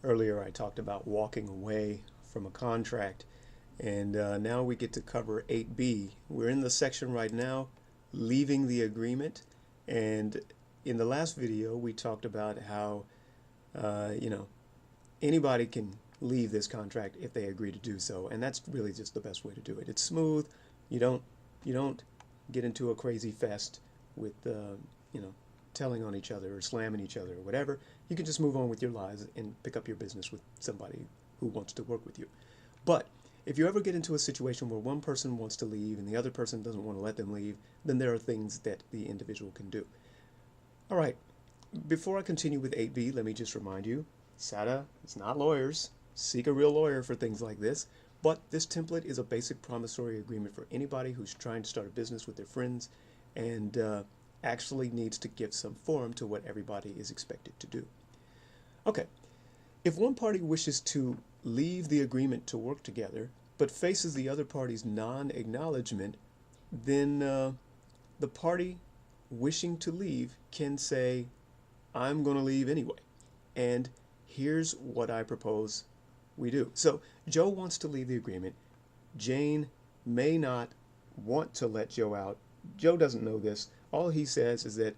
Earlier I talked about walking away from a contract, and now we get to cover 8B. We're in the section right now, leaving the agreement, and in the last video we talked about how anybody can leave this contract if they agree to do so, and that's really just the best way to do it. It's smooth. You don't get into a crazy fest with telling on each other or slamming each other or whatever. You can just move on with your lives and pick up your business with somebody who wants to work with you. But if you ever get into a situation where one person wants to leave and the other person doesn't want to let them leave, then there are things that the individual can do. All right, before I continue with 8B, let me just remind you, SATA is not lawyers. Seek a real lawyer for things like this. But this template is a basic promissory agreement for anybody who's trying to start a business with their friends and actually needs to give some form to what everybody is expected to do. Okay, if one party wishes to leave the agreement to work together, but faces the other party's non-acknowledgement, then the party wishing to leave can say, I'm going to leave anyway. And here's what I propose we do. So Joe wants to leave the agreement. Jane may not want to let Joe out. Joe doesn't know this. All he says is that,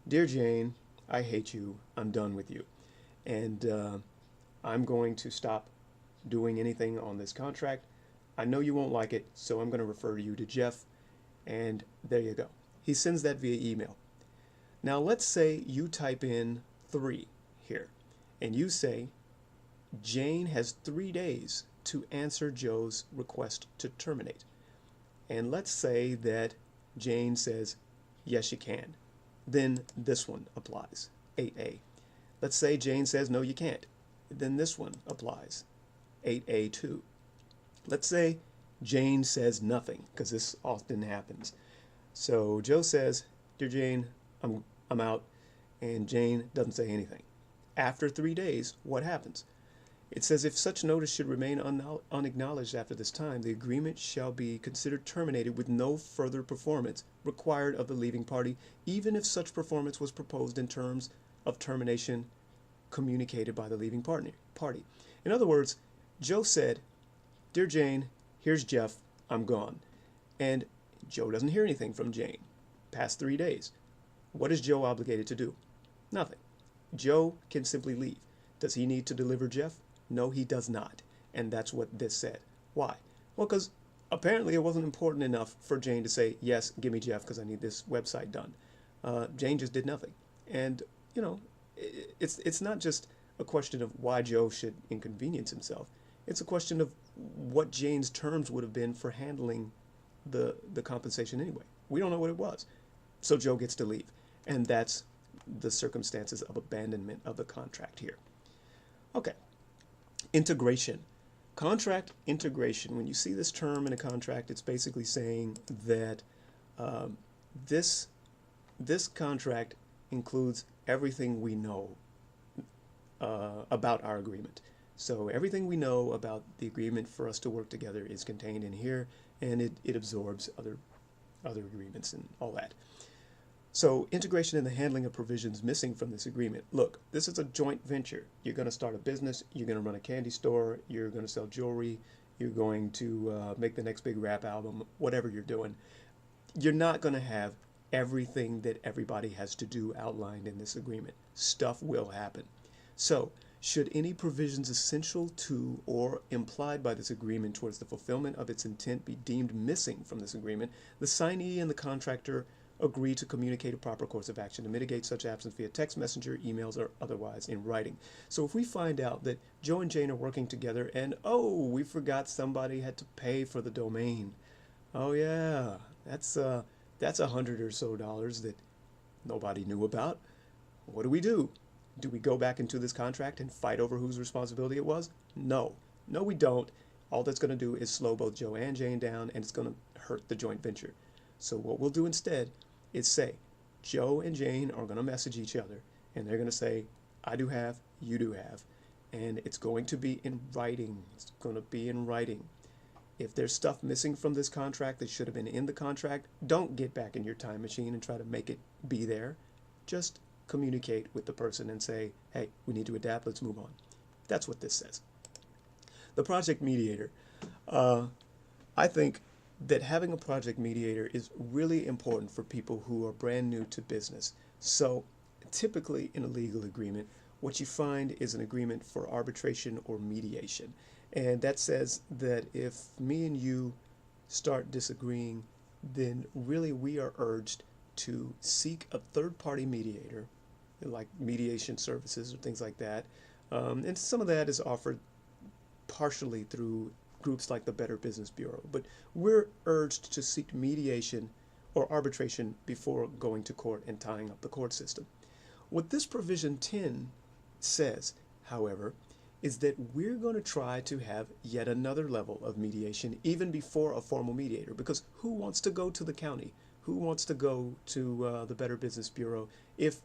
Dear Jane, I hate you. I'm done with you. And I'm going to stop doing anything on this contract. I know you won't like it, so I'm going to refer you to Jeff. And there you go. He sends that via email. Now let's say you type in 3 here, and you say, Jane has 3 days to answer Joe's request to terminate. And let's say that Jane says, yes, you can. Then this one applies, 8A. Let's say Jane says, no, you can't. Then this one applies, 8A2. Let's say Jane says nothing, because this often happens. So Joe says, Dear Jane, I'm out, and Jane doesn't say anything. After 3 days, what happens? It says, if such notice should remain unacknowledged after this time, the agreement shall be considered terminated with no further performance required of the leaving party, even if such performance was proposed in terms of termination communicated by the leaving party. In other words, Joe said, Dear Jane, here's Jeff, I'm gone. And Joe doesn't hear anything from Jane. Past 3 days. What is Joe obligated to do? Nothing. Joe can simply leave. Does he need to deliver Jeff? No, he does not. And that's what this said. Why? Well, because apparently it wasn't important enough for Jane to say, yes, give me Jeff because I need this website done. Jane just did nothing. And, it's not just a question of why Joe should inconvenience himself. It's a question of what Jane's terms would have been for handling the compensation anyway. We don't know what it was. So Joe gets to leave. And that's the circumstances of abandonment of the contract here. Okay. Integration. Contract integration. When you see this term in a contract, it's basically saying that this contract includes everything we know about our agreement. So everything we know about the agreement for us to work together is contained in here, and it absorbs other agreements and all that. So integration in the handling of provisions missing from this agreement. Look, this is a joint venture. You're going to start a business. You're going to run a candy store. You're going to sell jewelry. You're going to make the next big rap album, whatever you're doing. You're not going to have everything that everybody has to do outlined in this agreement. Stuff will happen. So should any provisions essential to or implied by this agreement towards the fulfillment of its intent be deemed missing from this agreement, the signee and the contractor agree to communicate a proper course of action to mitigate such absence via text messenger, emails, or otherwise in writing. So if we find out that Joe and Jane are working together and, oh, we forgot somebody had to pay for the domain. Oh yeah, that's $100 or so that nobody knew about. What do we do? Do we go back into this contract and fight over whose responsibility it was? No. No, we don't. All that's going to do is slow both Joe and Jane down, and it's going to hurt the joint venture. So what we'll do instead is say, Joe and Jane are going to message each other, and they're going to say, I do have, you do have, and it's going to be in writing. It's going to be in writing. If there's stuff missing from this contract that should have been in the contract, don't get back in your time machine and try to make it be there. Just communicate with the person and say, hey, we need to adapt, let's move on. That's what this says. The project mediator. Uh, I think that having a project mediator is really important for people who are brand new to business. So typically in a legal agreement, what you find is an agreement for arbitration or mediation. And that says that if me and you start disagreeing, then really we are urged to seek a third party mediator, like mediation services or things like that. And some of that is offered partially through groups like the Better Business Bureau. But we're urged to seek mediation or arbitration before going to court and tying up the court system. What this provision 10 says, however, is that we're going to try to have yet another level of mediation even before a formal mediator, because who wants to go to the county? Who wants to go to the Better Business Bureau if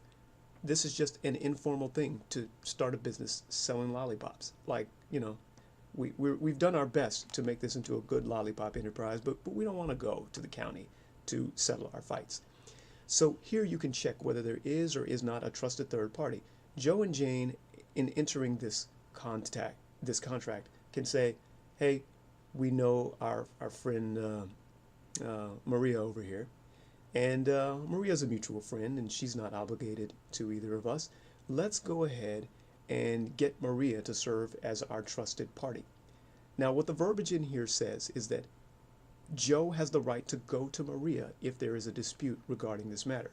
this is just an informal thing to start a business selling lollipops? Like, we've done our best to make this into a good lollipop enterprise, but we don't want to go to the county to settle our fights. So here you can check whether there is or is not a trusted third party. Joe and Jane, in entering this contract, can say, hey, we know our friend Maria over here, and Maria's a mutual friend, and she's not obligated to either of us. Let's go ahead and get Maria to serve as our trusted party. Now, what the verbiage in here says is that Joe has the right to go to Maria if there is a dispute regarding this matter.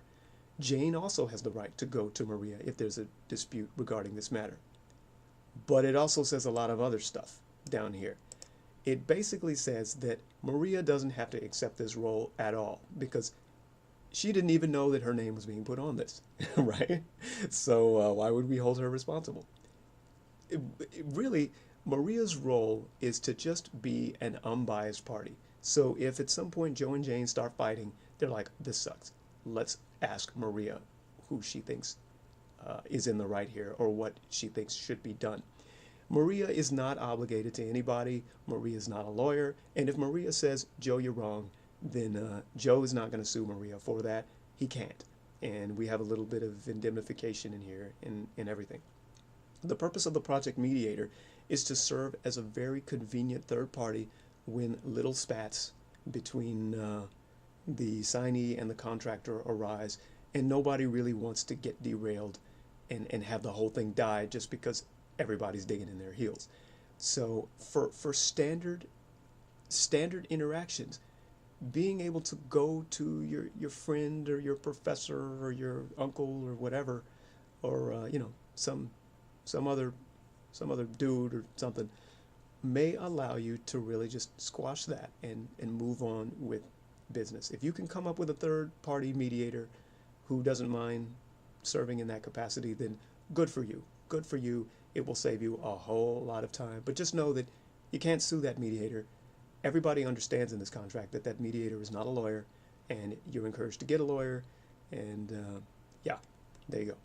Jane also has the right to go to Maria if there's a dispute regarding this matter. But it also says a lot of other stuff down here. It basically says that Maria doesn't have to accept this role at all because she didn't even know that her name was being put on this, right? So why would we hold her responsible? Really, Maria's role is to just be an unbiased party. So if at some point Joe and Jane start fighting, they're like, this sucks. Let's ask Maria who she thinks is in the right here or what she thinks should be done. Maria is not obligated to anybody. Maria is not a lawyer. And if Maria says, Joe, you're wrong, then Joe is not going to sue Maria for that. He can't. And we have a little bit of indemnification in here and everything. The purpose of the project mediator is to serve as a very convenient third party when little spats between the signee and the contractor arise, and nobody really wants to get derailed and have the whole thing die just because everybody's digging in their heels. So for standard interactions, being able to go to your friend or your professor or your uncle or whatever, or some other dude or something, may allow you to really just squash that and move on with business. If you can come up with a third party mediator who doesn't mind serving in that capacity, then good for you. Good for you. It will save you a whole lot of time. But just know that you can't sue that mediator. Everybody understands in this contract that that mediator is not a lawyer, and you're encouraged to get a lawyer. And yeah, there you go.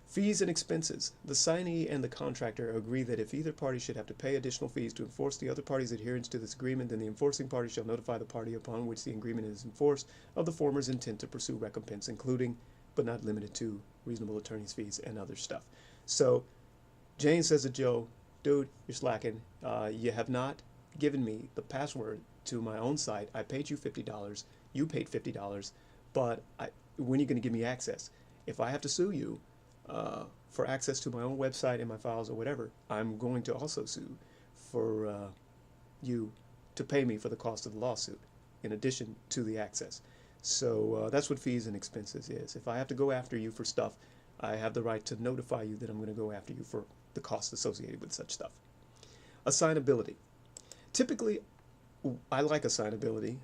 Fees and expenses. The signee and the contractor agree that if either party should have to pay additional fees to enforce the other party's adherence to this agreement, then the enforcing party shall notify the party upon which the agreement is enforced of the former's intent to pursue recompense, including, but not limited to, reasonable attorney's fees and other stuff. So Jane says to Joe, dude, you're slacking. You have not given me the password to my own site. I paid you $50. You paid $50. But when are you going to give me access? If I have to sue you for access to my own website and my files or whatever, I'm going to also sue for you to pay me for the cost of the lawsuit in addition to the access. So that's what fees and expenses is. If I have to go after you for stuff, I have the right to notify you that I'm going to go after you for the costs associated with such stuff. Assignability. Typically, I like assignability.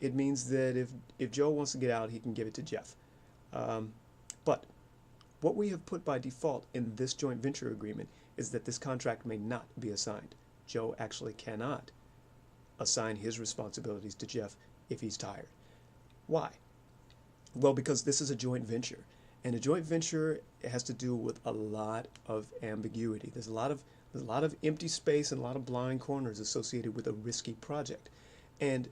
It means that if Joe wants to get out, he can give it to Jeff. But what we have put by default in this joint venture agreement is that this contract may not be assigned. Joe actually cannot assign his responsibilities to Jeff if he's tired. Why? Well, because this is a joint venture. And a joint venture has to do with a lot of ambiguity. There's a lot of empty space and a lot of blind corners associated with a risky project. And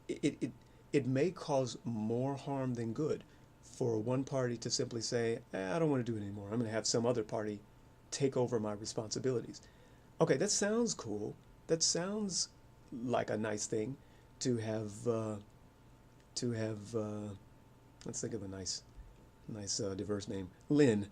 it may cause more harm than good for one party to simply say, I don't want to do it anymore. I'm going to have some other party take over my responsibilities. Okay, that sounds cool. That sounds like a nice thing to have. Let's think of a nice diverse name. Lynn.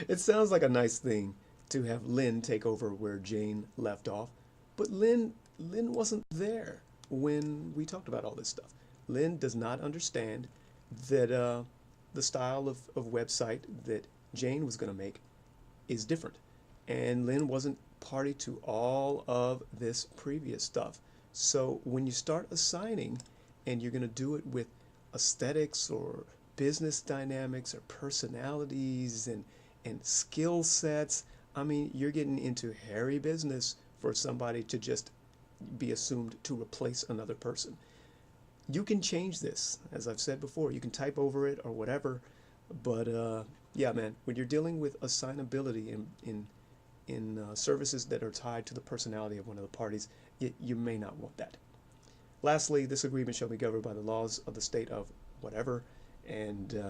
It sounds like a nice thing to have Lynn take over where Jane left off, but Lynn wasn't there when we talked about all this stuff. Lynn does not understand that the style of website that Jane was going to make is different. And Lynn wasn't party to all of this previous stuff. So when you start assigning and you're going to do it with aesthetics or business dynamics or personalities and skill sets, I mean, you're getting into hairy business for somebody to just be assumed to replace another person. You can change this, as I've said before. You can type over it or whatever, but yeah, man, when you're dealing with assignability in services that are tied to the personality of one of the parties, you may not want that. Lastly, this agreement shall be governed by the laws of the state of whatever, and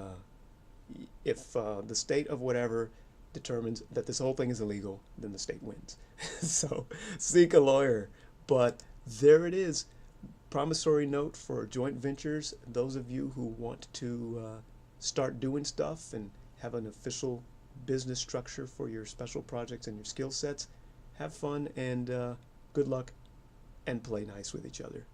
if the state of whatever determines that this whole thing is illegal, then the state wins. So seek a lawyer. But there it is. Promissory note for joint ventures. Those of you who want to start doing stuff and have an official business structure for your special projects and your skill sets, have fun and good luck and play nice with each other.